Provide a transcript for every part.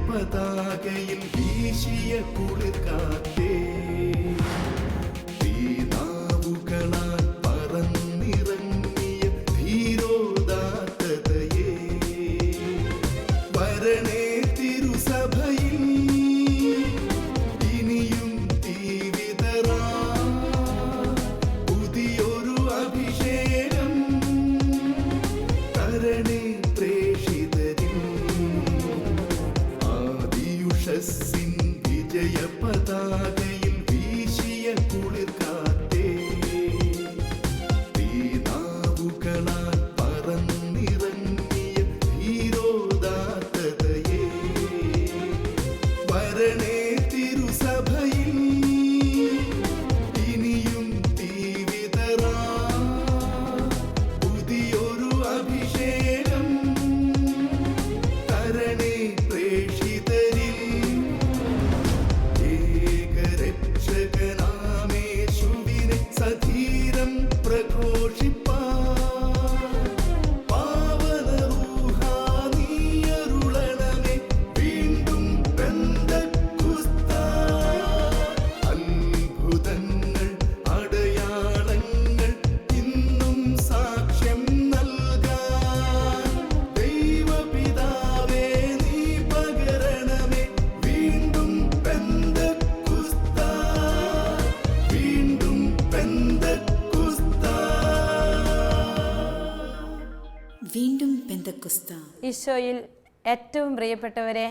പതാകയിൽ വീശിയ കുളിർക്കാറ്റേ, തീനാവുകളാൽ പറന്നിറങ്ങിയ ധീരോദാത്തതയേ, വരണേ തിരുസഭയിൽ ഇനിയും തീവിതറാ പുതിയൊരു അഭിഷേകം തരണേ പ്രേഷിതരിൽ. ആദിയുഷസ്സിൻ വിജയ പതാകയിൽ വീശിയ കുളിർക്കാറ്റേ, തീനാവുകളാൽ പറന്നിറങ്ങിയ ധീരോദാത്തതയേ, വരണേ തിരുസഭയിൽ ഇനിയും തീവിതറാ പുതിയൊരു അഭിഷേകം തരണേ പ്രേഷിതരിൽ. ഏകരക്ഷകനാമേശുവിനെ സധീരം പ്രഘോഷിപ്പാൻ പാവനറൂഹാ നീയരുളണമേ വീണ്ടും പെന്തക്കുസ്താ. അത്ഭുതങ്ങൾ അടയാളങ്ങൾ ഇന്നും സാക്ഷ്യം നൽകാൻ ദൈവപിതാവേ നീ പകരണമേ വീണ്ടും പെന്തക്കുസ്താ, വീണ്ടും പെന്തക്കുസ്താ. വീണ്ടും പെന്തക്കുസ്ത. ഈശോയിൽ ഏറ്റവും പ്രിയപ്പെട്ടവരെ,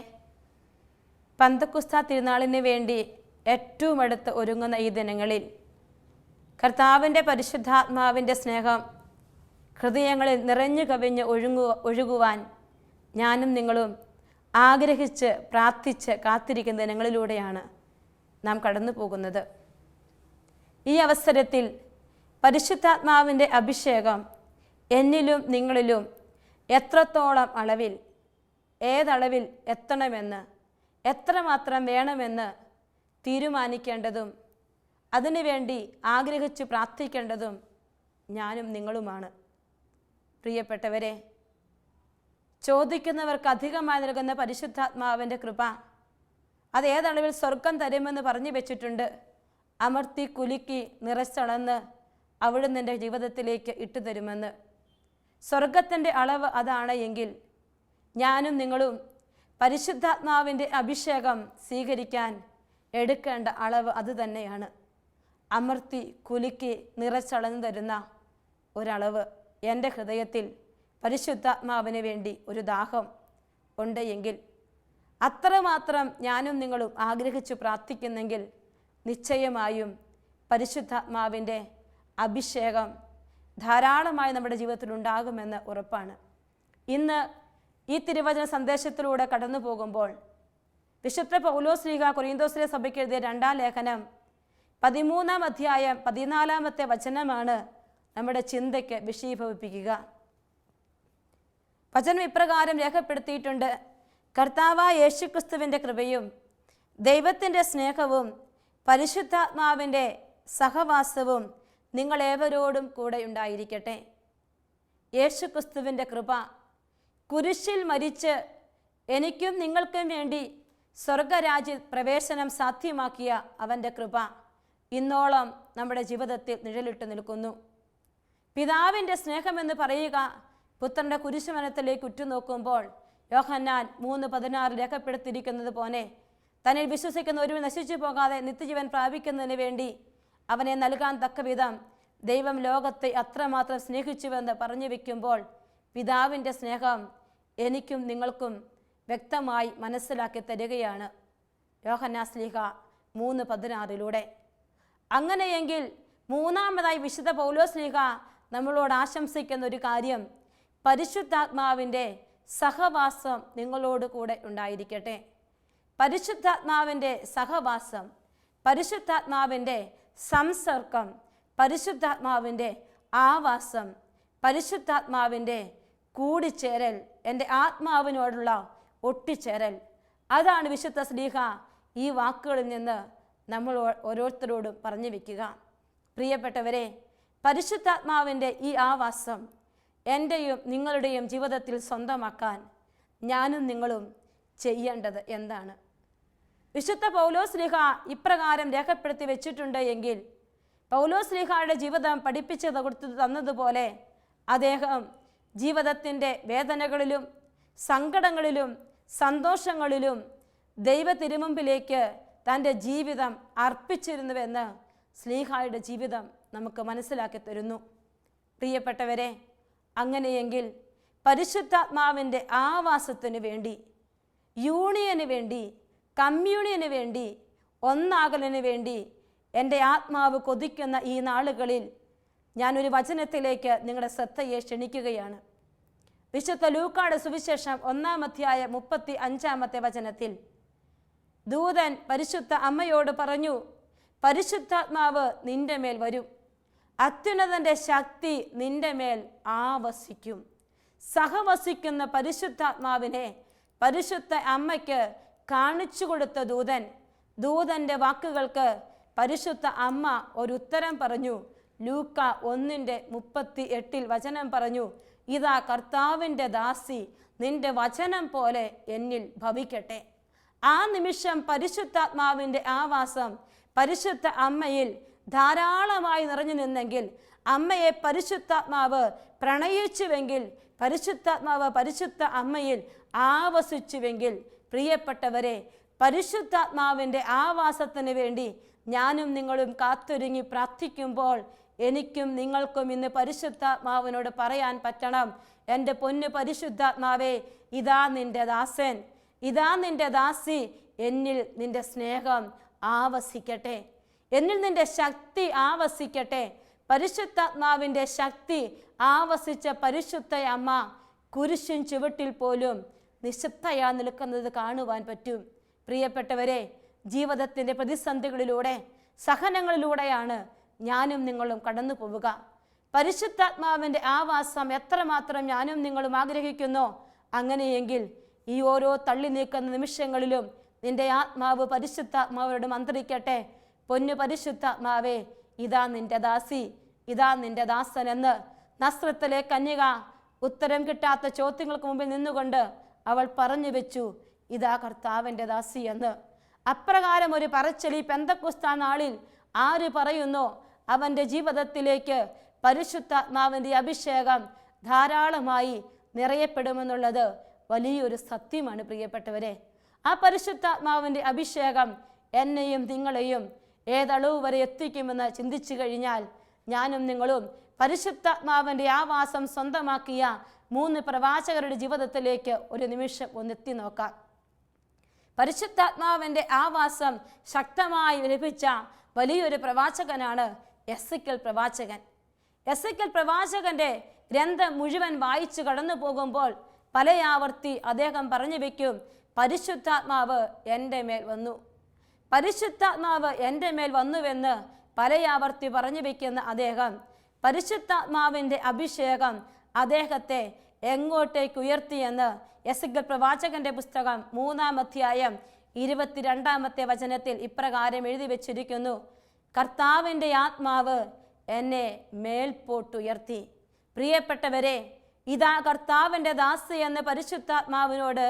പന്തക്കുസ്ത തിരുനാളിന് വേണ്ടി ഏറ്റവും അടുത്ത് ഒരുങ്ങുന്ന ഈ ദിനങ്ങളിൽ കർത്താവിൻ്റെ പരിശുദ്ധാത്മാവിൻ്റെ സ്നേഹം ഹൃദയങ്ങളിൽ നിറഞ്ഞു കവിഞ്ഞ് ഒഴുകുവാൻ ഞാനും നിങ്ങളും ആഗ്രഹിച്ച് പ്രാർത്ഥിച്ച് കാത്തിരിക്കുന്ന ദിനങ്ങളിലൂടെയാണ് നാം കടന്നു പോകുന്നത്. ഈ അവസരത്തിൽ പരിശുദ്ധാത്മാവിൻ്റെ അഭിഷേകം എന്നിലും നിങ്ങളിലും എത്രത്തോളം അളവിൽ, ഏതളവിൽ എത്തണമെന്ന്, എത്രമാത്രം വേണമെന്ന് തീരുമാനിക്കേണ്ടതും അതിനുവേണ്ടി ആഗ്രഹിച്ച് പ്രാർത്ഥിക്കേണ്ടതും ഞാനും നിങ്ങളുമാണ്. പ്രിയപ്പെട്ടവരെ, ചോദിക്കുന്നവർക്ക് അധികമായി നൽകുന്ന പരിശുദ്ധാത്മാവിൻ്റെ കൃപ അത് ഏതളവിൽ സ്വർഗം തരുമെന്ന് പറഞ്ഞു വെച്ചിട്ടുണ്ട്. അമർത്തി കുലുക്കി നിറച്ചളന്ന് അവിടുന്ന് എൻ്റെ ജീവിതത്തിലേക്ക് ഇട്ടുതരുമെന്ന്. സ്വർഗത്തിൻ്റെ അളവ് അതാണ് എങ്കിൽ ഞാനും നിങ്ങളും പരിശുദ്ധാത്മാവിൻ്റെ അഭിഷേകം സ്വീകരിക്കാൻ എടുക്കേണ്ട അളവ് അതുതന്നെയാണ്. അമർത്തി കുലുക്കി നിറച്ചളന്ന് തരുന്ന ഒരളവ് എൻ്റെ ഹൃദയത്തിൽ പരിശുദ്ധാത്മാവിന് വേണ്ടി ഒരു ദാഹം ഉണ്ട് എങ്കിൽ, അത്രമാത്രം ഞാനും നിങ്ങളും ആഗ്രഹിച്ചു പ്രാർത്ഥിക്കുന്നെങ്കിൽ നിശ്ചയമായും പരിശുദ്ധാത്മാവിൻ്റെ അഭിഷേകം ധാരാളമായി നമ്മുടെ ജീവിതത്തിൽ ഉണ്ടാകുമെന്ന് ഉറപ്പാണ്. ഇന്ന് ഈ തിരുവചന സന്ദേശത്തിലൂടെ കടന്നു പോകുമ്പോൾ വിശുദ്ധ പൗലോസ്ലീഹ കൊരിന്തോസിലെ സഭയ്ക്ക് എഴുതിയ 2-ാം ലേഖനം 13-ാം അധ്യായം 14-ാമത്തെ വചനമാണ് നമ്മുടെ ചിന്തയ്ക്ക് വിഷയീഭവിപ്പിക്കുക. വചനം ഇപ്രകാരം രേഖപ്പെടുത്തിയിട്ടുണ്ട്: കർത്താവായ യേശുക്രിസ്തുവിൻ്റെ കൃപയും ദൈവത്തിൻ്റെ സ്നേഹവും പരിശുദ്ധാത്മാവിൻ്റെ സഹവാസവും നിങ്ങളേവരോടും കൂടെ ഉണ്ടായിരിക്കട്ടെ. യേശുക്രിസ്തുവിൻ്റെ കൃപ, കുരിശിൽ മരിച്ച് എനിക്കും നിങ്ങൾക്കും വേണ്ടി സ്വർഗരാജ്യ പ്രവേശനം സാധ്യമാക്കിയ അവൻ്റെ കൃപ ഇന്നോളം നമ്മുടെ ജീവിതത്തിൽ നിഴലിട്ട് നിൽക്കുന്നു. പിതാവിൻ്റെ സ്നേഹമെന്ന് പറയുക പുത്രൻ്റെ കുരിശുമരണത്തിലേക്ക് ഉറ്റുനോക്കുമ്പോൾ യോഹന്നാൻ 3:16 രേഖപ്പെടുത്തിയിരിക്കുന്നത് പോലെ തന്നിൽ വിശ്വസിക്കുന്ന ഒരുവൻ നശിച്ചു പോകാതെ നിത്യജീവൻ പ്രാപിക്കുന്നതിന് വേണ്ടി അവനെ നൽകാൻ തക്കവിധം ദൈവം ലോകത്തെ അത്രമാത്രം സ്നേഹിച്ചുവെന്ന് പറഞ്ഞു വയ്ക്കുമ്പോൾ പിതാവിൻ്റെ സ്നേഹം എനിക്കും നിങ്ങൾക്കും വ്യക്തമായി മനസ്സിലാക്കി തരികയാണ് യോഹന്നാൻ ശ്ലീഹ 3:16 അങ്ങനെയെങ്കിൽ മൂന്നാമതായി വിശുദ്ധ പൗലോസ് ശ്ലീഹ നമ്മളോട് ആശംസിക്കുന്ന ഒരു കാര്യം, പരിശുദ്ധാത്മാവിൻ്റെ സഹവാസം നിങ്ങളോട് കൂടെ ഉണ്ടായിരിക്കട്ടെ. പരിശുദ്ധാത്മാവിൻ്റെ സഹവാസം, പരിശുദ്ധാത്മാവിൻ്റെ സംസർഗം, പരിശുദ്ധാത്മാവിൻ്റെ ആവാസം, പരിശുദ്ധാത്മാവിൻ്റെ കൂടിച്ചേരൽ, എൻ്റെ ആത്മാവിനോടുള്ള ഒട്ടിച്ചേരൽ, അതാണ് വിശുദ്ധ ശ്ലീഹ ഈ വാക്കുകളിൽ നിന്ന് നമ്മൾ ഓരോരുത്തരോടും പറഞ്ഞു വയ്ക്കുക. പ്രിയപ്പെട്ടവരെ, പരിശുദ്ധാത്മാവിൻ്റെ ഈ ആവാസം എൻ്റെയും നിങ്ങളുടെയും ജീവിതത്തിൽ സ്വന്തമാക്കാൻ ഞാനും നിങ്ങളും ചെയ്യേണ്ടത് എന്താണ്? വിശുദ്ധ പൗലോസ്ലീഹ ഇപ്രകാരം രേഖപ്പെടുത്തി വെച്ചിട്ടുണ്ട് എങ്കിൽ പൗലോസ്ലീഹയുടെ ജീവിതം പഠിപ്പിച്ച് കൊടുത്തു തന്നതുപോലെ അദ്ദേഹം ജീവിതത്തിൻ്റെ വേദനകളിലും സങ്കടങ്ങളിലും സന്തോഷങ്ങളിലും ദൈവ തിരുമുമ്പിലേക്ക് തൻ്റെ ജീവിതം അർപ്പിച്ചിരുന്നുവെന്ന് സ്ലീഹായുടെ ജീവിതം നമുക്ക് മനസ്സിലാക്കി തരുന്നു. പ്രിയപ്പെട്ടവരെ, അങ്ങനെയെങ്കിൽ പരിശുദ്ധാത്മാവിൻ്റെ ആവാസത്തിന് വേണ്ടി, യൂണിയന് വേണ്ടി, കമ്മ്യൂണിയന് വേണ്ടി, ഒന്നാകലിന് വേണ്ടി എൻ്റെ ആത്മാവ് കൊതിക്കുന്ന ഈ നാളുകളിൽ ഞാനൊരു വചനത്തിലേക്ക് നിങ്ങളുടെ ശ്രദ്ധയെ ക്ഷണിക്കുകയാണ്. വിശുദ്ധ ലൂക്കായുടെ സുവിശേഷം 1-ാം അധ്യായം 35-ാമത്തെ വചനത്തിൽ ദൂതൻ പരിശുദ്ധ അമ്മയോട് പറഞ്ഞു, പരിശുദ്ധാത്മാവ് നിന്റെ മേൽ വരും, അത്യുന്നതൻ്റെ ശക്തി നിന്റെ മേൽ ആവസിക്കും. സഹവസിക്കുന്ന പരിശുദ്ധാത്മാവിനെ പരിശുദ്ധ അമ്മയ്ക്ക് കാണിച്ചു കൊടുത്ത ദൂതൻ്റെ വാക്കുകൾക്ക് പരിശുദ്ധ അമ്മ ഒരു ഉത്തരം പറഞ്ഞു. ലൂക്ക 1:38 വചനം പറഞ്ഞു, ഇതാ കർത്താവിൻ്റെ ദാസി, നിന്റെ വചനം പോലെ എന്നിൽ ഭവിക്കട്ടെ. ആ നിമിഷം പരിശുദ്ധാത്മാവിൻ്റെ ആവാസം പരിശുദ്ധ അമ്മയിൽ ധാരാളമായി നിറഞ്ഞു നിന്നെങ്കിൽ, അമ്മയെ പരിശുദ്ധാത്മാവ് പ്രണയിച്ചുവെങ്കിൽ, പരിശുദ്ധാത്മാവ് പരിശുദ്ധ അമ്മയിൽ ആവസിച്ചുവെങ്കിൽ, പ്രിയപ്പെട്ടവരെ, പരിശുദ്ധാത്മാവിൻ്റെ ആവാസത്തിന് വേണ്ടി ഞാനും നിങ്ങളും കാത്തൊരുങ്ങി പ്രാർത്ഥിക്കുമ്പോൾ എനിക്കും നിങ്ങൾക്കും ഇന്ന് പരിശുദ്ധാത്മാവിനോട് പറയാൻ പറ്റണം, എൻ്റെ പൊന്നു പരിശുദ്ധാത്മാവേ, ഇതാ നിൻ്റെ ദാസൻ, ഇതാ നിൻ്റെ ദാസി, എന്നിൽ നിൻ്റെ സ്നേഹം ആവസിക്കട്ടെ, എന്നിൽ നിൻ്റെ ശക്തി ആവസിക്കട്ടെ. പരിശുദ്ധാത്മാവിൻ്റെ ശക്തി ആവസിച്ച പരിശുദ്ധ അമ്മ കുരിശിൻ ചുവട്ടിൽ പോലും നിശബ്ദയാ നിൽക്കുന്നത് കാണുവാൻ പറ്റും. പ്രിയപ്പെട്ടവരെ, ജീവിതത്തിൻ്റെ പ്രതിസന്ധികളിലൂടെ സഹനങ്ങളിലൂടെയാണ് ഞാനും നിങ്ങളും കടന്നു പോവുക. പരിശുദ്ധാത്മാവിൻ്റെ ആവാസം എത്രമാത്രം ഞാനും നിങ്ങളും ആഗ്രഹിക്കുന്നോ, അങ്ങനെയെങ്കിൽ ഈ ഓരോ തള്ളി നീക്കുന്ന നിമിഷങ്ങളിലും നിന്റെ ആത്മാവ് പരിശുദ്ധാത്മാവോട് മന്ത്രിക്കട്ടെ, പൊന്നു പരിശുദ്ധാത്മാവേ, ഇതാ നിന്റെ ദാസി, ഇതാ നിന്റെ ദാസൻ എന്ന്. നസ്രത്തിലെ കന്യക ഉത്തരം കിട്ടാത്ത ചോദ്യങ്ങൾക്ക് മുമ്പിൽ നിന്നുകൊണ്ട് അവൾ പറഞ്ഞു വെച്ചു, ഇതാ കർത്താവിൻ്റെ ദാസി എന്ന്. അപ്രകാരം ഒരു പറച്ചിൽ ഈ പെന്തക്കോസ്താ നാളിൽ ആര് പറയുന്നോ അവൻ്റെ ജീവിതത്തിലേക്ക് പരിശുദ്ധാത്മാവിൻ്റെ അഭിഷേകം ധാരാളമായി നിറയപ്പെടുമെന്നുള്ളത് വലിയൊരു സത്യമാണ്. പ്രിയപ്പെട്ടവരെ, ആ പരിശുദ്ധാത്മാവിൻ്റെ അഭിഷേകം എന്നെയും നിങ്ങളെയും ഏതളവ് വരെ എത്തിക്കുമെന്ന് ചിന്തിച്ചു കഴിഞ്ഞാൽ ഞാനും നിങ്ങളും പരിശുദ്ധാത്മാവിൻ്റെ ആവാസം സ്വന്തമാക്കിയ 3 പ്രവാചകരുടെ ജീവിതത്തിലേക്ക് ഒരു നിമിഷം ഒന്നെത്തി നോക്കാം. പരിശുദ്ധാത്മാവിൻ്റെ ആവാസം ശക്തമായി ലഭിച്ച വലിയൊരു പ്രവാചകനാണ് എസെക്കിയേൽ പ്രവാചകൻ. എസെക്കിയേൽ പ്രവാചകന്റെ ഗ്രന്ഥം മുഴുവൻ വായിച്ചു കടന്നു പോകുമ്പോൾ പലയാവർത്തി അദ്ദേഹം പറഞ്ഞു വയ്ക്കും, പരിശുദ്ധാത്മാവ് എൻ്റെ മേൽ വന്നു, പരിശുദ്ധാത്മാവ് എൻ്റെ മേൽ വന്നുവെന്ന് പലയാവർത്തി പറഞ്ഞു വയ്ക്കുന്ന അദ്ദേഹം പരിശുദ്ധാത്മാവിൻ്റെ അഭിഷേകം അദ്ദേഹത്തെ എങ്ങോട്ടേക്ക് ഉയർത്തിയെന്ന് എസെക്കിയേൽ പ്രവാചകന്റെ പുസ്തകം 3-ാം അധ്യായം 22-ാമത്തെ വചനത്തിൽ ഇപ്രകാരം എഴുതി വെച്ചിരിക്കുന്നു, കർത്താവിൻ്റെ ആത്മാവ് എന്നെ മേൽപോട്ടുയർത്തി. പ്രിയപ്പെട്ടവരെ, ഇതാ കർത്താവിൻ്റെ ദാസി എന്ന പരിശുദ്ധാത്മാവിനോട്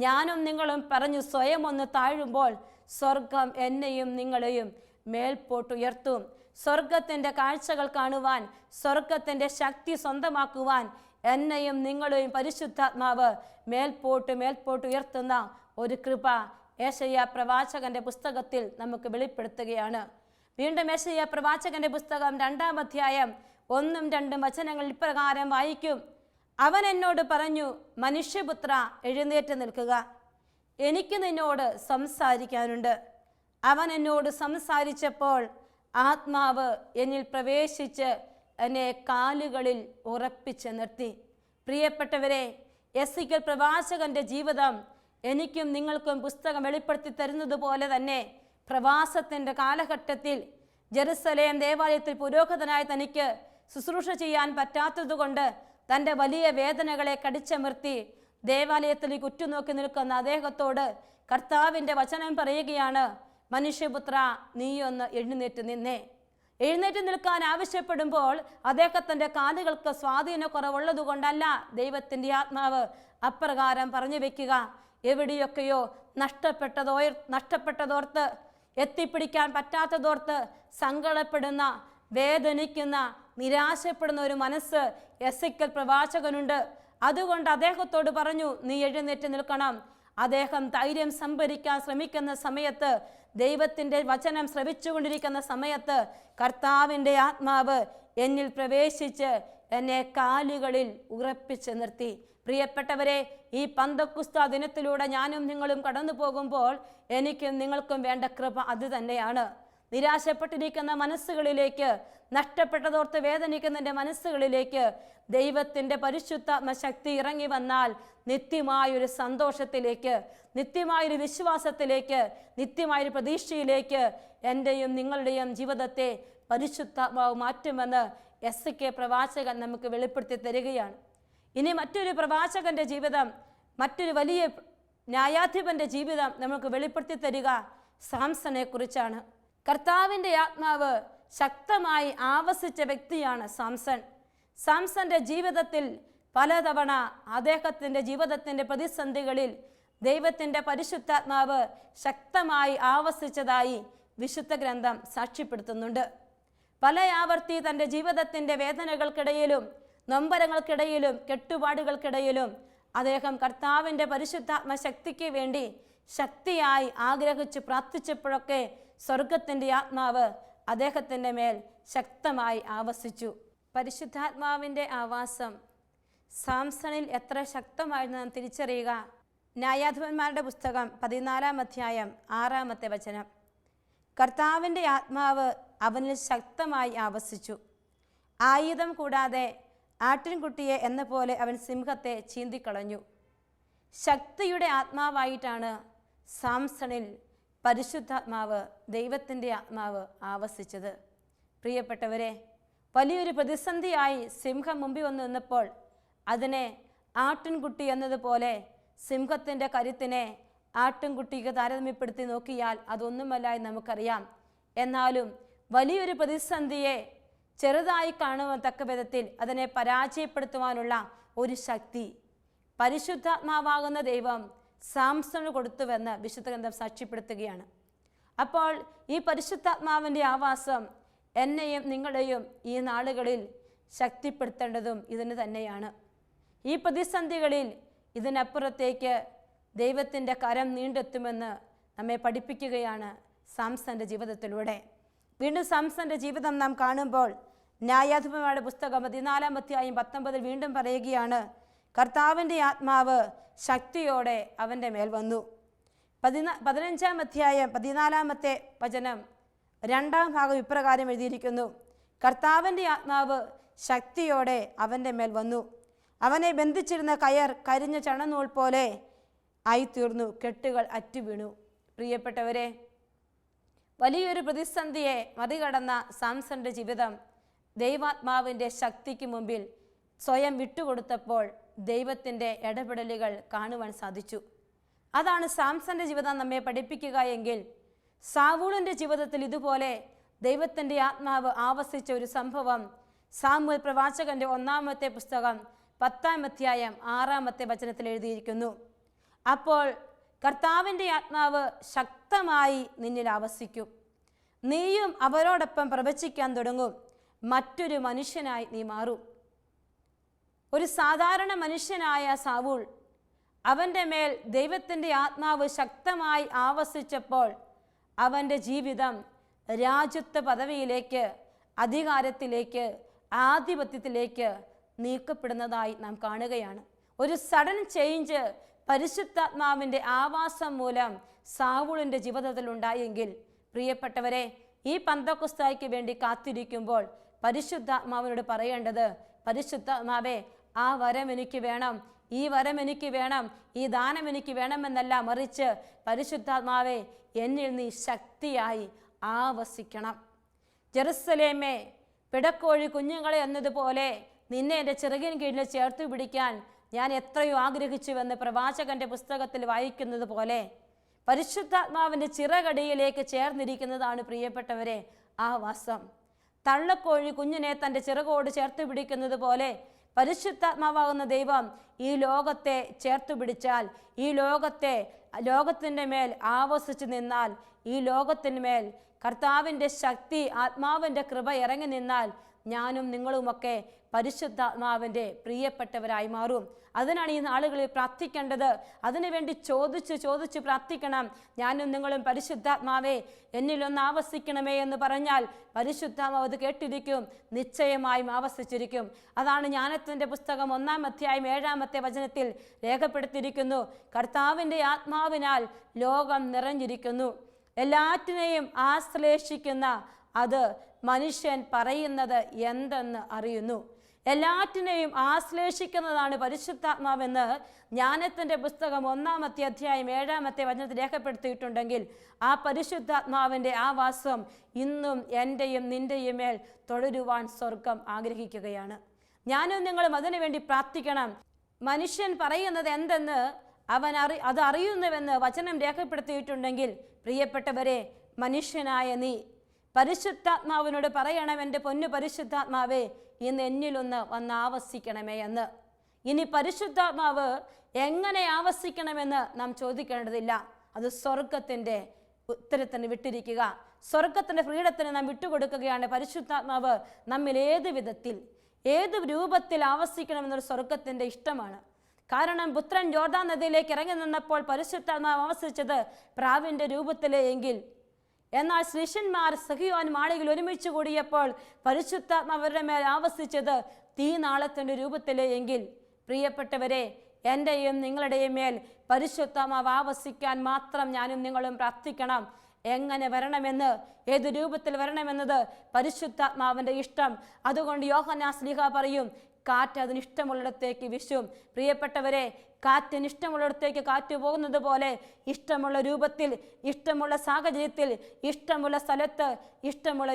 ഞാനും നിങ്ങളും പറഞ്ഞു സ്വയം ഒന്ന് താഴുമ്പോൾ സ്വർഗം എന്നെയും നിങ്ങളെയും മേൽപോട്ടുയർത്തും. സ്വർഗത്തിൻ്റെ കാഴ്ചകൾ കാണുവാൻ, സ്വർഗത്തിൻ്റെ ശക്തി സ്വന്തമാക്കുവാൻ എന്നെയും നിങ്ങളെയും പരിശുദ്ധാത്മാവ് മേൽപോട്ട് ഉയർത്തുന്ന ഒരു കൃപ യെശയ്യാ പ്രവാചകന്റെ പുസ്തകത്തിൽ നമുക്ക് വെളിപ്പെടുത്തുകയാണ്. വീണ്ടും യെശയ്യാ പ്രവാചകന്റെ പുസ്തകം 2-ാം അധ്യായം 1-2 വചനങ്ങൾ ഇപ്രകാരം വായിക്കും, അവൻ എന്നോട് പറഞ്ഞു, മനുഷ്യപുത്ര എഴുന്നേറ്റ് നിൽക്കുക, എനിക്ക് നിന്നോട് സംസാരിക്കാനുണ്ട്. അവൻ എന്നോട് സംസാരിച്ചപ്പോൾ ആത്മാവ് എന്നിൽ പ്രവേശിച്ച് എന്നെ കാലുകളിൽ ഉറപ്പിച്ച് നിർത്തി. പ്രിയപ്പെട്ടവരെ, എസെക്കിയേൽ പ്രവാചകന്റെ ജീവിതം എനിക്കും നിങ്ങൾക്കും പുസ്തകം വെളിപ്പെടുത്തി തരുന്നത് പോലെ തന്നെ പ്രവാസത്തിൻ്റെ കാലഘട്ടത്തിൽ ജെറുസലേം ദേവാലയത്തിൽ പുരോഹിതനായി തനിക്ക് ശുശ്രൂഷ ചെയ്യാൻ പറ്റാത്തതുകൊണ്ട് തൻ്റെ വലിയ വേദനകളെ കടിച്ചമർത്തി ദേവാലയത്തിലേക്ക് ഉറ്റുനോക്കി നിൽക്കുന്ന അദ്ദേഹത്തോട് കർത്താവിൻ്റെ വചനം പറയുകയാണ്, മനുഷ്യപുത്ര നീയൊന്ന് എഴുന്നേറ്റ് നിന്നേ. എഴുന്നേറ്റ് നിൽക്കാൻ ആവശ്യപ്പെടുമ്പോൾ അദ്ദേഹത്തിൻ്റെ കാലുകൾക്ക് സ്വാധീനക്കുറവുള്ളത് കൊണ്ടല്ല ദൈവത്തിൻ്റെ ആത്മാവ് അപ്രകാരം പറഞ്ഞു വെക്കുക. എവിടെയൊക്കെയോ നഷ്ടപ്പെട്ടതോർത്ത് എത്തിപ്പിടിക്കാൻ പറ്റാത്തതോർത്ത് സങ്കടപ്പെടുന്ന, വേദനിക്കുന്ന, നിരാശപ്പെടുന്ന ഒരു മനസ്സ് എസെക്കിയേൽ പ്രവാചകനുണ്ട്. അതുകൊണ്ട് അദ്ദേഹത്തോട് പറഞ്ഞു, നീ എഴുന്നേറ്റ് നിൽക്കണം. അദ്ദേഹം ധൈര്യം സംഭരിക്കാൻ ശ്രമിക്കുന്ന സമയത്ത്, ദൈവത്തിൻ്റെ വചനം ശ്രവിച്ചുകൊണ്ടിരിക്കുന്ന സമയത്ത് കർത്താവിൻ്റെ ആത്മാവ് എന്നിൽ പ്രവേശിച്ച് എന്നെ കാലുകളിൽ ഉറപ്പിച്ച് നിർത്തി. പ്രിയപ്പെട്ടവരെ, ഈ പന്തക്കുസ്ത ദിനത്തിലൂടെ ഞാനും നിങ്ങളും കടന്നു പോകുമ്പോൾ എനിക്കും നിങ്ങൾക്കും വേണ്ട കൃപ അത് തന്നെയാണ്. നിരാശപ്പെട്ടിരിക്കുന്ന മനസ്സുകളിലേക്ക്, നഷ്ടപ്പെട്ടതോർത്ത് വേദനിക്കുന്നതിൻ്റെ മനസ്സുകളിലേക്ക് ദൈവത്തിൻ്റെ പരിശുദ്ധാത്മ ശക്തി ഇറങ്ങി വന്നാൽ നിത്യമായൊരു സന്തോഷത്തിലേക്ക്, നിത്യമായൊരു വിശ്വാസത്തിലേക്ക്, നിത്യമായൊരു പ്രതീക്ഷയിലേക്ക് എൻ്റെയും നിങ്ങളുടെയും ജീവിതത്തെ പരിശുദ്ധാത്മാവ് മാറ്റുമെന്ന് എസെക്കിയേൽ പ്രവാചകൻ നമുക്ക് വെളിപ്പെടുത്തി തരികയാണ്. ഇനി മറ്റൊരു പ്രവാചകന്റെ ജീവിതം, മറ്റൊരു വലിയ ന്യായാധിപന്റെ ജീവിതം നമുക്ക് വെളിപ്പെടുത്തി തരിക സാംസനെ കുറിച്ചാണ്. കർത്താവിൻ്റെ ആത്മാവ് ശക്തമായി ആവസിച്ച വ്യക്തിയാണ് സാംസൺ. സാംസന്റെ ജീവിതത്തിൽ പലതവണ അദ്ദേഹത്തിൻ്റെ ജീവിതത്തിൻ്റെ പ്രതിസന്ധികളിൽ ദൈവത്തിൻ്റെ പരിശുദ്ധാത്മാവ് ശക്തമായി ആവസിച്ചതായി വിശുദ്ധ ഗ്രന്ഥം സാക്ഷ്യപ്പെടുത്തുന്നുണ്ട്. പല ആവർത്തി തൻ്റെ ജീവിതത്തിൻ്റെ വേദനകൾക്കിടയിലും, നൊമ്പരങ്ങൾക്കിടയിലും, കെട്ടുപാടുകൾക്കിടയിലും അദ്ദേഹം കർത്താവിൻ്റെ പരിശുദ്ധാത്മ ശക്തിക്ക് വേണ്ടി ശക്തിയായി ആഗ്രഹിച്ച് പ്രാർത്ഥിച്ചപ്പോഴൊക്കെ സ്വർഗത്തിൻ്റെ ആത്മാവ് അദ്ദേഹത്തിൻ്റെ മേൽ ശക്തമായി ആവസിച്ചു. പരിശുദ്ധാത്മാവിൻ്റെ ആവാസം സാംസണിൽ എത്ര ശക്തമായിരുന്നു നാം തിരിച്ചറിയുക. ന്യായാധിപന്മാരുടെ പുസ്തകം 14-ാം അധ്യായം 6-ാമത്തെ വചനം. കർത്താവിൻ്റെ ആത്മാവ് അവനിൽ ശക്തമായി ആവസിച്ചു. ആയുധം കൂടാതെ ആട്ടിൻകുട്ടിയെ എന്ന പോലെ അവൻ സിംഹത്തെ ചീന്തിക്കളഞ്ഞു. ശക്തിയുടെ ആത്മാവായിട്ടാണ് സാംസണിൽ പരിശുദ്ധാത്മാവ്, ദൈവത്തിൻ്റെ ആത്മാവ് ആവസിച്ചത്. പ്രിയപ്പെട്ടവരെ, വലിയൊരു പ്രതിസന്ധിയായി സിംഹം മുമ്പിൽ വന്നു നിന്നപ്പോൾ അതിനെ ആട്ടിൻകുട്ടി എന്നതുപോലെ സിംഹത്തിൻ്റെ കരുത്തിനെ ആട്ടിൻകുട്ടിക്ക് താരതമ്യപ്പെടുത്തി നോക്കിയാൽ അതൊന്നുമല്ലായി നമുക്കറിയാം. എന്നാലും വലിയൊരു പ്രതിസന്ധിയെ ചെറുതായി കാണുവത്തക്ക വിധത്തിൽ അതിനെ പരാജയപ്പെടുത്തുവാനുള്ള ഒരു ശക്തി പരിശുദ്ധാത്മാവാകുന്ന ദൈവം സാംസണ് കൊടുത്തുവെന്ന് വിശുദ്ധ ഗ്രന്ഥം സാക്ഷ്യപ്പെടുത്തുകയാണ്. അപ്പോൾ ഈ പരിശുദ്ധാത്മാവിൻ്റെ ആവാസം എന്നെയും നിങ്ങളെയും ഈ നാളുകളിൽ ശക്തിപ്പെടുത്തേണ്ടതും ഇതിന് തന്നെയാണ്. ഈ പ്രതിസന്ധികളിൽ ഇതിനപ്പുറത്തേക്ക് ദൈവത്തിൻ്റെ കരം നീണ്ടെത്തുമെന്ന് നമ്മെ പഠിപ്പിക്കുകയാണ് സാംസന്റെ ജീവിതത്തിലൂടെ. വീണ്ടും സാംസന്റെ ജീവിതം നാം കാണുമ്പോൾ ന്യായാധിപന്മാരുടെ പുസ്തകം 14-ാം അധ്യായം 19 വീണ്ടും പറയുകയാണ്, കർത്താവിൻ്റെ ആത്മാവ് ശക്തിയോടെ അവൻ്റെ മേൽ വന്നു. 15-ാം അധ്യായം 14-ാമത്തെ വചനം 2-ാം ഭാഗം ഇപ്രകാരം എഴുതിയിരിക്കുന്നു, കർത്താവിൻ്റെ ആത്മാവ് ശക്തിയോടെ അവൻ്റെ മേൽ വന്നു. അവനെ ബന്ധിച്ചിരുന്ന കയർ കരിഞ്ഞ ചണനൂൽ പോലെ ആയിത്തീർന്നു, കെട്ടുകൾ അറ്റുവീണു. പ്രിയപ്പെട്ടവരെ, വലിയൊരു പ്രതിസന്ധിയെ മറികടന്ന സാംസന്റെ ജീവിതം ദൈവാത്മാവിൻ്റെ ശക്തിക്ക് മുമ്പിൽ സ്വയം വിട്ടുകൊടുത്തപ്പോൾ ദൈവത്തിൻ്റെ ഇടപെടലുകൾ കാണുവാൻ സാധിച്ചു. അതാണ് സാംസന്റെ ജീവിതം നമ്മെ പഠിപ്പിക്കുക എങ്കിൽ സാവൂളിൻ്റെ ജീവിതത്തിൽ ഇതുപോലെ ദൈവത്തിൻ്റെ ആത്മാവ് ആവസിച്ച ഒരു സംഭവം സാമുവേൽ പ്രവാചകന്റെ 1-ാമത്തെ പുസ്തകം 10-ാം അധ്യായം 6-ാമത്തെ വചനത്തിൽ എഴുതിയിരിക്കുന്നു. അപ്പോൾ കർത്താവിൻ്റെ ആത്മാവ് ശക്തമായി നിന്നിൽ ആവസിക്കും, നീയും അവരോടൊപ്പം പ്രവചിക്കാൻ തുടങ്ങും, മറ്റൊരു മനുഷ്യനായി നീ മാറും. ഒരു സാധാരണ മനുഷ്യനായ സാവൂൾ, അവൻ്റെ മേൽ ദൈവത്തിൻ്റെ ആത്മാവ് ശക്തമായി ആവസിച്ചപ്പോൾ അവൻ്റെ ജീവിതം രാജ്യത്വ പദവിയിലേക്ക്, അധികാരത്തിലേക്ക്, ആധിപത്യത്തിലേക്ക് നീക്കപ്പെടുന്നതായി നാം കാണുകയാണ്. ഒരു സഡൻ ചേഞ്ച് പരിശുദ്ധാത്മാവിൻ്റെ ആവാസം മൂലം സാവൂളിൻ്റെ ജീവിതത്തിൽ ഉണ്ടായെങ്കിൽ, പ്രിയപ്പെട്ടവരെ, ഈ പന്തക്കുസ്തായ്ക്ക് വേണ്ടി കാത്തിരിക്കുമ്പോൾ പരിശുദ്ധാത്മാവിനോട് പറയേണ്ടത്, പരിശുദ്ധാത്മാവേ, ആ വരം എനിക്ക് വേണം, ഈ വരം എനിക്ക് വേണം, ഈ ദാനം എനിക്ക് വേണമെന്നല്ല, മറിച്ച് പരിശുദ്ധാത്മാവേ, എന്നിൽ നീ ശക്തിയായി ആവസിക്കണം. ജെറുസലേമേ, പിടക്കോഴി കുഞ്ഞുങ്ങളെ എന്നതുപോലെ നിന്നെ എൻ്റെ ചിറകിൻ കീഴിൽ ചേർത്ത് പിടിക്കാൻ ഞാൻ എത്രയോ ആഗ്രഹിച്ചുവെന്ന് പ്രവാചകന്റെ പുസ്തകത്തിൽ വായിക്കുന്നത് പോലെ പരിശുദ്ധാത്മാവിൻ്റെ ചിറകടിയിലേക്ക് ചേർന്നിരിക്കുന്നതാണ് പ്രിയപ്പെട്ടവരെ ആ വാസം. തള്ളക്കോഴി കുഞ്ഞിനെ തൻ്റെ ചിറകോട് ചേർത്ത് പിടിക്കുന്നത് പോലെ പരിശുദ്ധാത്മാവാകുന്ന ദൈവം ഈ ലോകത്തെ ചേർത്തു പിടിച്ചാൽ, ഈ ലോകത്തിൻ്റെ മേൽ ആവസിച്ചു നിന്നാൽ, ഈ ലോകത്തിന് മേൽ കർത്താവിൻ്റെ ശക്തി, ആത്മാവിൻ്റെ കൃപ ഇറങ്ങി നിന്നാൽ, ഞാനും നിങ്ങളുമൊക്കെ പരിശുദ്ധാത്മാവിൻ്റെ പ്രിയപ്പെട്ടവരായി മാറും. അതിനാണ് ഈ നാളുകളിൽ പ്രാർത്ഥിക്കേണ്ടത്. അതിനുവേണ്ടി ചോദിച്ച് പ്രാർത്ഥിക്കണം. ഞാനും നിങ്ങളും പരിശുദ്ധാത്മാവേ എന്നിലൊന്ന് ആവസിക്കണമേ എന്ന് പറഞ്ഞാൽ പരിശുദ്ധാത്മാവ് അത് കേട്ടിരിക്കും, നിശ്ചയമായും ആവസിച്ചിരിക്കും. അതാണ് ജ്ഞാനത്തിൻ്റെ പുസ്തകം 1-ാം അധ്യായം 7-ാമത്തെ വചനത്തിൽ രേഖപ്പെടുത്തിയിരിക്കുന്നു. കർത്താവിൻ്റെ ആത്മാവിനാൽ ലോകം നിറഞ്ഞിരിക്കുന്നു. എല്ലാറ്റിനെയും ആശ്ലേഷിക്കുന്ന അത് മനുഷ്യൻ പറയുന്നത് എന്തെന്ന് അറിയുന്നു. എല്ലാറ്റിനെയും ആശ്ലേഷിക്കുന്നതാണ് പരിശുദ്ധാത്മാവെന്ന് ജ്ഞാനത്തിൻ്റെ പുസ്തകം 1-ാമത്തെ അധ്യായം 7-ാമത്തെ വചനത്തിൽ രേഖപ്പെടുത്തിയിട്ടുണ്ടെങ്കിൽ, ആ പരിശുദ്ധാത്മാവിൻ്റെ ആ വാസം ഇന്നും എൻ്റെയും നിൻ്റെയും മേൽ തുടരുവാൻ സ്വർഗം ആഗ്രഹിക്കുകയാണ്. ഞാനും നിങ്ങളും അതിനുവേണ്ടി പ്രാർത്ഥിക്കണം. മനുഷ്യൻ പറയുന്നത് എന്തെന്ന് അത് അറിയുന്നുവെന്ന് വചനം രേഖപ്പെടുത്തിയിട്ടുണ്ടെങ്കിൽ, പ്രിയപ്പെട്ടവരെ, മനുഷ്യനായ നീ പരിശുദ്ധാത്മാവിനോട് പറയണം, എൻ്റെ പൊന്നു പരിശുദ്ധാത്മാവേ ഇന്ന് എന്നിലൊന്ന് വന്ന് ആവസിക്കണമേ എന്ന്. ഇനി പരിശുദ്ധാത്മാവ് എങ്ങനെ ആവസിക്കണമെന്ന് നാം ചോദിക്കേണ്ടതില്ല. അത് സ്വർഗത്തിൻ്റെ ഉത്തരത്തിന് വിട്ടിരിക്കുക, സ്വർഗത്തിൻ്റെ ഫ്രീഡത്തിന് നാം വിട്ടുകൊടുക്കുകയാണ്. പരിശുദ്ധാത്മാവ് നമ്മിൽ ഏത് രൂപത്തിൽ ആവസിക്കണമെന്നൊരു സ്വർഗത്തിൻ്റെ ഇഷ്ടമാണ്. കാരണം പുത്രൻ യോർദാൻ നദിയിലേക്ക് ഇറങ്ങി നിന്നപ്പോൾ പരിശുദ്ധാത്മാവ് ആവസിച്ചത് പ്രാവിൻ്റെ രൂപത്തിലേ എങ്കിൽ, എന്നാൽ ശിഷ്യന്മാർ സഹിയോൻ മാളികയിൽ ഒരുമിച്ച് കൂടിയപ്പോൾ പരിശുദ്ധാത്മാവ് അവരുടെ മേൽ ആവസിച്ചത് തീനാളത്തിൻ്റെ രൂപത്തിലേ എങ്കിൽ, പ്രിയപ്പെട്ടവരെ, എൻ്റെയും നിങ്ങളുടെയും മേൽ പരിശുദ്ധാത്മാവ് ആവസിക്കാൻ മാത്രം ഞാനും നിങ്ങളും പ്രാർത്ഥിക്കണം. എങ്ങനെ വരണമെന്ന്, ഏത് രൂപത്തിൽ വരണമെന്നത് പരിശുദ്ധാത്മാവിൻ്റെ ഇഷ്ടം. അതുകൊണ്ട് യോഹന്നാൻ ശ്ലീഹ പറയും, കാറ്റ് അതിനിഷ്ടമുള്ളിടത്തേക്ക് വീശും. പ്രിയപ്പെട്ടവരെ, കാറ്റിന് ഇഷ്ടമുള്ളിടത്തേക്ക് കാറ്റ് പോകുന്നത് പോലെ ഇഷ്ടമുള്ള രൂപത്തിൽ, ഇഷ്ടമുള്ള സാഹചര്യത്തിൽ, ഇഷ്ടമുള്ള സ്ഥലത്ത്, ഇഷ്ടമുള്ള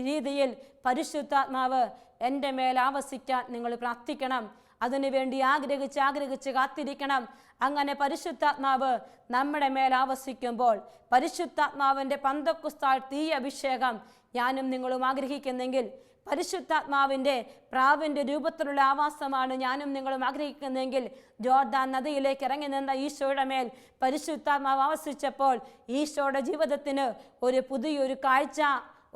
രീതിയിൽ പരിശുദ്ധാത്മാവ് എൻ്റെ മേൽ ആവസിക്കാൻ നിങ്ങൾ പ്രാർത്ഥിക്കണം. അതിനുവേണ്ടി ആഗ്രഹിച്ച് കാത്തിരിക്കണം. അങ്ങനെ പരിശുദ്ധാത്മാവ് നമ്മുടെ മേൽ ആവസിക്കുമ്പോൾ, പരിശുദ്ധാത്മാവിൻ്റെ പന്തക്കുസ്താൾ തീ അഭിഷേകം ഞാനും നിങ്ങളും ആഗ്രഹിക്കുന്നെങ്കിൽ, പരിശുദ്ധാത്മാവിൻ്റെ പ്രാവിൻ്റെ രൂപത്തിലുള്ള ആവാസമാണ് ഞാനും നിങ്ങളും ആഗ്രഹിക്കുന്നതെങ്കിൽ, ജോർദാൻ നദിയിലേക്ക് ഇറങ്ങി നിന്ന ഈശോയുടെ മേൽ പരിശുദ്ധാത്മാവ് ആവസിച്ചപ്പോൾ ഈശോയുടെ ജീവിതത്തിന് ഒരു പുതിയൊരു കാഴ്ച,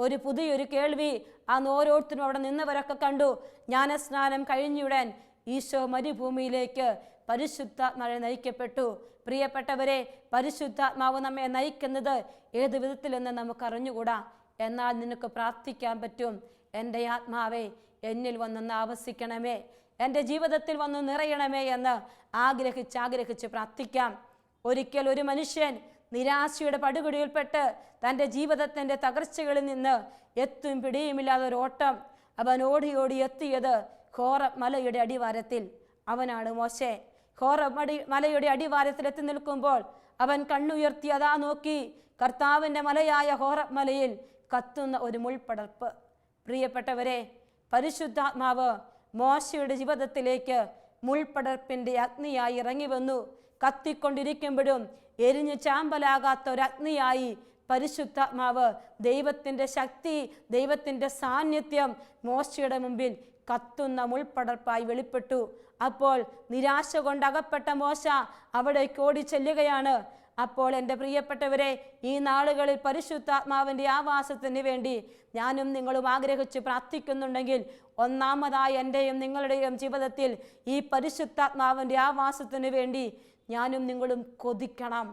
ഒരു പുതിയൊരു കേൾവി അന്ന് ഓരോരുത്തരും അവിടെ നിന്നവരൊക്കെ കണ്ടു. ജ്ഞാനസ്നാനം കഴിഞ്ഞുടൻ ഈശോ മരുഭൂമിയിലേക്ക് പരിശുദ്ധാത്മാവെ നയിക്കപ്പെട്ടു. പ്രിയപ്പെട്ടവരെ, പരിശുദ്ധാത്മാവ് നമ്മെ നയിക്കുന്നത് ഏത് വിധത്തിലെന്ന് നമുക്ക് അറിഞ്ഞുകൂടാ. എന്നാൽ നിനക്ക് പ്രാർത്ഥിക്കാൻ പറ്റും, എൻ്റെ ആത്മാവേ എന്നിൽ വന്നൊന്ന് ആവസിക്കണമേ, എൻ്റെ ജീവിതത്തിൽ വന്ന് നിറയണമേ എന്ന് ആഗ്രഹിച്ച് പ്രാർത്ഥിക്കാം. ഒരിക്കൽ ഒരു മനുഷ്യൻ നിരാശയുടെ പടുകുടിയിൽപ്പെട്ട് തൻ്റെ ജീവിതത്തിൻ്റെ തകർച്ചകളിൽ നിന്ന് എത്തും പിടിയുമില്ലാതെ ഒരു ഓട്ടം അവൻ ഓടി എത്തിയത് ഹോറബ് മലയുടെ അടിവാരത്തിൽ. അവനാണ് മോശെ. ഹോറബ് മലയുടെ അടിവാരത്തിൽ എത്തി നിൽക്കുമ്പോൾ അവൻ കണ്ണുയർത്തി അതാ നോക്കി, കർത്താവിൻ്റെ മലയായ ഹോറബ് മലയിൽ കത്തുന്ന ഒരു മുൾപടർപ്പ്. പ്രിയപ്പെട്ടവരെ, പരിശുദ്ധാത്മാവ് മോശയുടെ ജീവിതത്തിലേക്ക് മുൾപടർപ്പിൻ്റെ അഗ്നിയായി ഇറങ്ങി വന്നു. കത്തിക്കൊണ്ടിരിക്കുമ്പോഴും എരിഞ്ഞ് ചാമ്പലാകാത്ത ഒരു അഗ്നിയായി പരിശുദ്ധാത്മാവ്, ദൈവത്തിൻ്റെ ശക്തി, ദൈവത്തിൻ്റെ സാന്നിധ്യം മോശയുടെ മുമ്പിൽ കത്തുന്ന മുൾപടർപ്പായി വെളിപ്പെട്ടു. അപ്പോൾ നിരാശ കൊണ്ടകപ്പെട്ട മോശ അവിടേക്ക് ഓടി ചെല്ലുകയാണ്. അപ്പോൾ എൻ്റെ പ്രിയപ്പെട്ടവരെ, ഈ നാളുകളിൽ പരിശുദ്ധാത്മാവിൻ്റെ ആവാസത്തിന് വേണ്ടി ഞാനും നിങ്ങളും ആഗ്രഹിച്ച് പ്രാർത്ഥിക്കുന്നുണ്ടെങ്കിൽ, ഒന്നാമതായി എൻ്റെയും നിങ്ങളുടെയും ജീവിതത്തിൽ ഈ പരിശുദ്ധാത്മാവിൻ്റെ ആവാസത്തിന് വേണ്ടി ഞാനും നിങ്ങളും കൊതിക്കണം.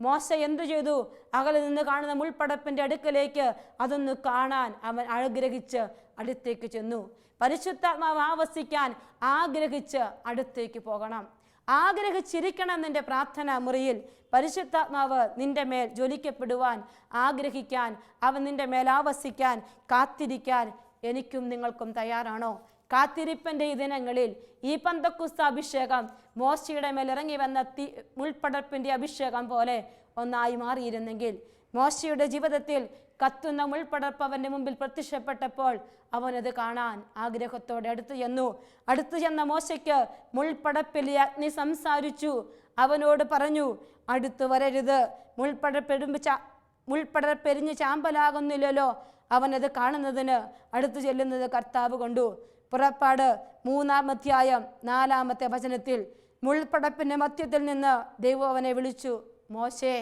മോശ എന്തു ചെയ്തു? അകലെ നിന്ന് കാണുന്ന മുൾപടർപ്പിൻ്റെ അടുക്കലേക്ക് അതൊന്ന് കാണാൻ അവൻ ആഗ്രഹിച്ച് അടുത്തേക്ക് ചെന്നു. പരിശുദ്ധാത്മാവ് ആവസിക്കാൻ ആഗ്രഹിച്ച് അടുത്തേക്ക് പോകണം. ആഗ്രഹിച്ചിരിക്കണം നിന്റെ പ്രാർത്ഥനാ മുറിയിൽ. പരിശുദ്ധാത്മാവ് നിന്റെ മേൽ ജ്വലിക്കപ്പെടുവാൻ ആഗ്രഹിക്കാൻ, അവൻ നിന്റെ മേൽ ആവസിക്കാൻ കാത്തിരിക്കാൻ എനിക്കും നിങ്ങൾക്കും തയ്യാറാണോ? കാത്തിരിപ്പിൻ്റെ ഈ ദിനങ്ങളിൽ ഈ പന്തക്കുസ്ത അഭിഷേകം മോശയുടെ മേൽ ഇറങ്ങി വന്ന മുൾപടർപ്പിൻ്റെ അഭിഷേകം പോലെ ഒന്നായി മാറിയിരുന്നെങ്കിൽ, മോശയുടെ ജീവിതത്തിൽ കത്തുന്ന മുൾപടർപ്പ് അവൻ്റെ മുമ്പിൽ പ്രത്യക്ഷപ്പെട്ടപ്പോൾ അവനത് കാണാൻ ആഗ്രഹത്തോടെ അടുത്തു ചെന്ന മോശയ്ക്ക് മുൾപടർപ്പിൽ അഗ്നി സംസാരിച്ചു. അവനോട് പറഞ്ഞു, അടുത്തു വരരുത്, മുൾപടർപ്പെരിഞ്ഞ് ചാമ്പലാകുന്നില്ലല്ലോ. അവനത് കാണുന്നതിന് അടുത്തു ചെല്ലുന്നത് കർത്താവ് കണ്ടു. പുറപ്പാട് 3-ാം അധ്യായം 4-ാമത്തെ വചനത്തിൽ മുൾപ്പടപ്പിൻ്റെ മധ്യത്തിൽ നിന്ന് ദൈവം അവനെ വിളിച്ചു, മോശേ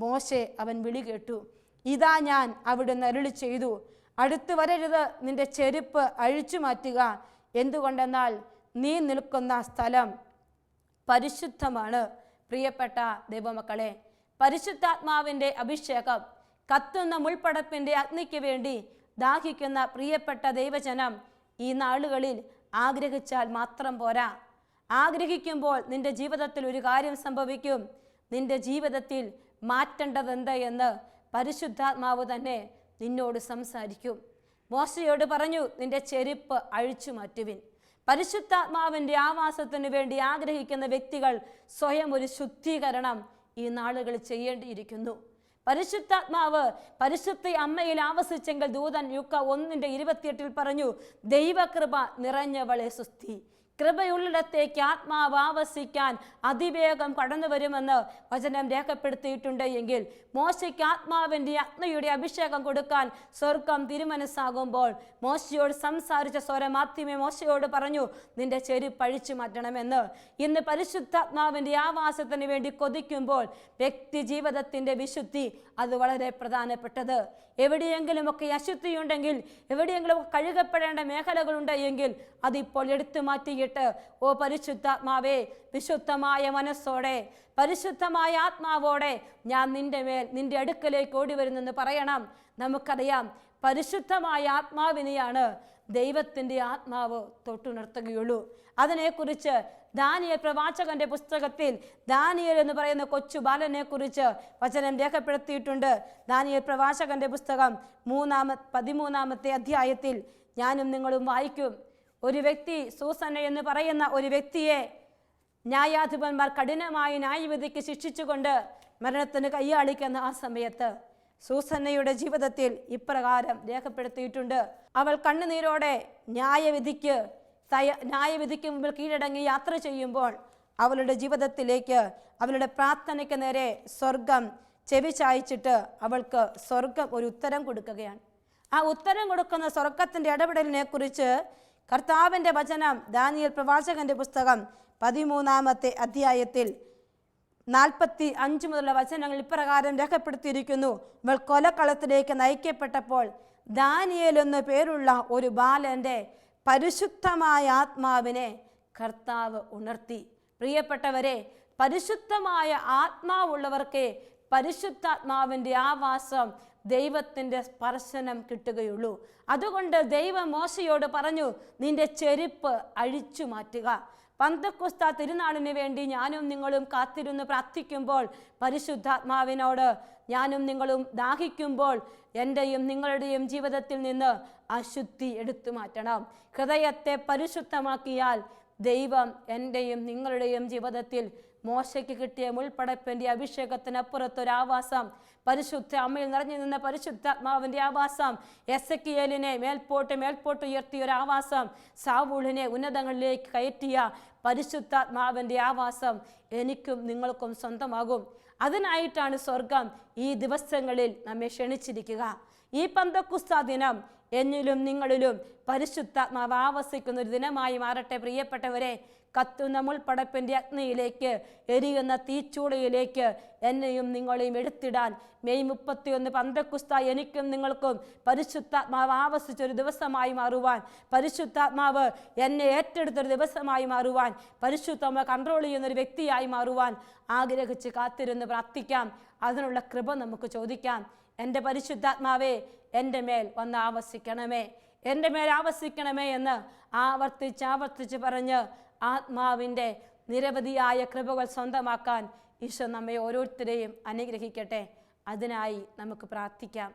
മോശേ. അവൻ വിളി കേട്ടു. ഇതാ ഞാൻ, അവിടുന്ന് അരുളി ചെയ്തു, അടുത്തു വരരുത്, നിന്റെ ചെരുപ്പ് അഴിച്ചു മാറ്റുക. എന്തുകൊണ്ടെന്നാൽ നീ നിൽക്കുന്ന സ്ഥലം പരിശുദ്ധമാണ്. പ്രിയപ്പെട്ട ദൈവമക്കളെ, പരിശുദ്ധാത്മാവിൻ്റെ അഭിഷേകം, കത്തുന്ന മുൾപ്പടപ്പിൻ്റെ അഗ്നിക്ക് വേണ്ടി ദാഹിക്കുന്ന പ്രിയപ്പെട്ട ദൈവജനം ഈ നാളുകളിൽ ആഗ്രഹിച്ചാൽ മാത്രം പോരാ. ആഗ്രഹിക്കുമ്പോൾ നിന്റെ ജീവിതത്തിൽ ഒരു കാര്യം സംഭവിക്കും. നിന്റെ ജീവിതത്തിൽ മാറ്റേണ്ടതെന്ത് എന്ന് പരിശുദ്ധാത്മാവ് തന്നെ നിന്നോട് സംസാരിക്കും. മോശയോട് പറഞ്ഞു, നിന്റെ ചെരുപ്പ് അഴിച്ചു മാറ്റുവിൻ. പരിശുദ്ധാത്മാവിൻ്റെ ആവാസത്തിന് വേണ്ടി ആഗ്രഹിക്കുന്ന വ്യക്തികൾ സ്വയം ഒരു ശുദ്ധീകരണം ഈ നാളുകളിൽ ചെയ്യേണ്ടിയിരിക്കുന്നു. പരിശുദ്ധാത്മാവ് പരിശുദ്ധ അമ്മയിൽ ആവസിച്ചെങ്കിൽ ദൂതൻ ലുക്ക 1:28 പറഞ്ഞു, ദൈവകൃപ നിറഞ്ഞവളെ സുസ്തി. കൃപയുള്ളിടത്തേക്ക് ആത്മാവ് ആവസിക്കാൻ അതിവേഗം കടന്നു വരുമെന്ന് വചനം രേഖപ്പെടുത്തിയിട്ടുണ്ട്. എങ്കിൽ മോശയ്ക്ക് ആത്മാവിൻ്റെ അഗ്നിയുടെ അഭിഷേകം കൊടുക്കാൻ സ്വർഗം തിരുമനസ്സാകുമ്പോൾ മോശയോട് സംസാരിച്ച സ്വരം ആത്മീയ മോശയോട് പറഞ്ഞു, നിന്റെ ചെരുപ്പ് അഴിച്ചു മാറ്റണമെന്ന്. ഇന്ന് പരിശുദ്ധാത്മാവിൻ്റെ ആവാസത്തിന് വേണ്ടി കൊതിക്കുമ്പോൾ വ്യക്തി ജീവിതത്തിൻ്റെ വിശുദ്ധി അത് വളരെ പ്രധാനപ്പെട്ടത്. എവിടെയെങ്കിലുമൊക്കെ അശുദ്ധിയുണ്ടെങ്കിൽ, എവിടെയെങ്കിലും കഴുകപ്പെടേണ്ട മേഖലകളുണ്ട് എങ്കിൽ അതിപ്പോൾ എടുത്തു മാറ്റിയിട്ട്, ഓ പരിശുദ്ധാത്മാവേ, വിശുദ്ധമായ മനസ്സോടെ പരിശുദ്ധമായ ആത്മാവോടെ ഞാൻ നിന്റെ അടുക്കലേക്ക് ഓടി വരുന്നെന്ന് പറയണം. നമുക്കറിയാം, പരിശുദ്ധമായ ആത്മാവിനെയാണ് ദൈവത്തിൻ്റെ ആത്മാവ് തൊട്ടുണർത്തുകയുള്ളൂ. അതിനെക്കുറിച്ച് ദാനിയേൽ പ്രവാചകന്റെ പുസ്തകത്തിൽ ദാനിയേൽ എന്ന് പറയുന്ന കൊച്ചു ബാലനെ കുറിച്ച് വചനം രേഖപ്പെടുത്തിയിട്ടുണ്ട്. ദാനിയേൽ പ്രവാചകന്റെ പുസ്തകം 13-ാമത്തെ അധ്യായത്തിൽ ഞാനും നിങ്ങളും വായിക്കും. ഒരു വ്യക്തി, സൂസന്ന എന്ന് പറയുന്ന ഒരു വ്യക്തിയെ ന്യായാധിപന്മാർ കഠിനമായി ന്യായവിധിക്ക് ശിക്ഷിച്ചുകൊണ്ട് മരണത്തിന് കയ്യാളിക്കുന്ന ആ സമയത്ത് സൂസന്നയുടെ ജീവിതത്തിൽ ഇപ്രകാരം രേഖപ്പെടുത്തിയിട്ടുണ്ട്. അവൾ കണ്ണുനീരോടെ ന്യായവിധിക്ക് മുമ്പിൽ കീഴടങ്ങി യാത്ര ചെയ്യുമ്പോൾ അവളുടെ ജീവിതത്തിലേക്ക്, അവളുടെ പ്രാർത്ഥനയ്ക്ക് നേരെ സ്വർഗം ചെവി ചായ്ച്ചിട്ട് അവൾക്ക് സ്വർഗം ഒരു ഉത്തരം കൊടുക്കുകയാണ്. ആ ഉത്തരം കൊടുക്കുന്ന സ്വർഗത്തിൻ്റെ ഇടപെടലിനെ കുറിച്ച് കർത്താവിൻ്റെ വചനം ദാനിയേൽ പ്രവാചകന്റെ പുസ്തകം 13-ാമത്തെ അധ്യായത്തിൽ 45 മുതലുള്ള വചനങ്ങൾ ഇപ്രകാരം രേഖപ്പെടുത്തിയിരിക്കുന്നു. ഇവൾ കൊലക്കളത്തിലേക്ക് നയിക്കപ്പെട്ടപ്പോൾ ദാനിയേൽ എന്ന് പേരുള്ള ഒരു ബാലന്റെ പരിശുദ്ധമായ ആത്മാവിനെ കർത്താവ് ഉണർത്തി. പ്രിയപ്പെട്ടവരെ, പരിശുദ്ധമായ ആത്മാവുള്ളവർക്ക് പരിശുദ്ധാത്മാവിൻ്റെ ആവാസം, ദൈവത്തിൻ്റെ സ്പർശനം കിട്ടുകയുള്ളൂ. അതുകൊണ്ട് ദൈവം മോശയോട് പറഞ്ഞു, നിന്റെ ചെരുപ്പ് അഴിച്ചു മാറ്റുക. പന്തക്കുസ്ത തിരുനാളിന് വേണ്ടി ഞാനും നിങ്ങളും കാത്തിരുന്ന് പ്രാർത്ഥിക്കുമ്പോൾ, പരിശുദ്ധാത്മാവിനോട് ഞാനും നിങ്ങളും ദാഹിക്കുമ്പോൾ, എൻ്റെയും നിങ്ങളുടെയും ജീവിതത്തിൽ നിന്ന് അശുദ്ധി എടുത്തു മാറ്റണം. ഹൃദയത്തെ പരിശുദ്ധമാക്കിയാൽ ദൈവം എൻ്റെയും നിങ്ങളുടെയും ജീവിതത്തിൽ മോശയ്ക്ക് കിട്ടിയ മുൾപ്പടപ്പിൻ്റെ അഭിഷേകത്തിനപ്പുറത്തൊരാവാസം, പരിശുദ്ധ അമ്മയിൽ നിറഞ്ഞു നിന്ന പരിശുദ്ധാത്മാവിൻ്റെ ആവാസം, എസെക്കിയേലിനെ മേൽപോട്ട് ഉയർത്തിയ ഒരു ആവാസം, സാവൂളിനെ ഉന്നതങ്ങളിലേക്ക് കയറ്റിയ പരിശുദ്ധാത്മാവിൻ്റെ ആവാസം എനിക്കും നിങ്ങൾക്കും സ്വന്തമാകും. അതിനായിട്ടാണ് സ്വർഗം ഈ ദിവസങ്ങളിൽ നമ്മെ ക്ഷണിച്ചിരിക്കുക. ഈ പന്തക്കുസ്ത ദിനം എന്നിലും നിങ്ങളിലും പരിശുദ്ധാത്മാവ് ആവസിക്കുന്ന ഒരു ദിനമായി മാറട്ടെ. പ്രിയപ്പെട്ടവരെ, കത്തുന്ന മുൾപ്പടപ്പിൻ്റെ അഗ്നിയിലേക്ക്, എരിയുന്ന തീച്ചൂളയിലേക്ക് എന്നെയും നിങ്ങളെയും എടുത്തിടാൻ മെയ് 31 പന്തക്കുസ്ത എനിക്കും നിങ്ങൾക്കും പരിശുദ്ധാത്മാവ് ആവസിച്ചൊരു ദിവസമായി മാറുവാൻ, പരിശുദ്ധാത്മാവ് എന്നെ ഏറ്റെടുത്തൊരു ദിവസമായി മാറുവാൻ, പരിശുദ്ധാത്മാവ് കൺട്രോൾ ചെയ്യുന്നൊരു വ്യക്തിയായി മാറുവാൻ ആഗ്രഹിച്ച് കാത്തിരുന്ന് പ്രാർത്ഥിക്കാം. അതിനുള്ള കൃപ നമുക്ക് ചോദിക്കാം. എൻ്റെ പരിശുദ്ധാത്മാവേ, എൻ്റെ മേൽ വന്ന് ആവസിക്കണമേ, എൻ്റെ മേൽ ആവസിക്കണമേ എന്ന് ആവർത്തിച്ച് പറഞ്ഞ് ആത്മാവിൻ്റെ നിരവധിയായ കൃപകൾ സ്വന്തമാക്കാൻ ഈശോ നമ്മെ ഓരോരുത്തരെയും അനുഗ്രഹിക്കട്ടെ. അതിനായി നമുക്ക് പ്രാർത്ഥിക്കാം.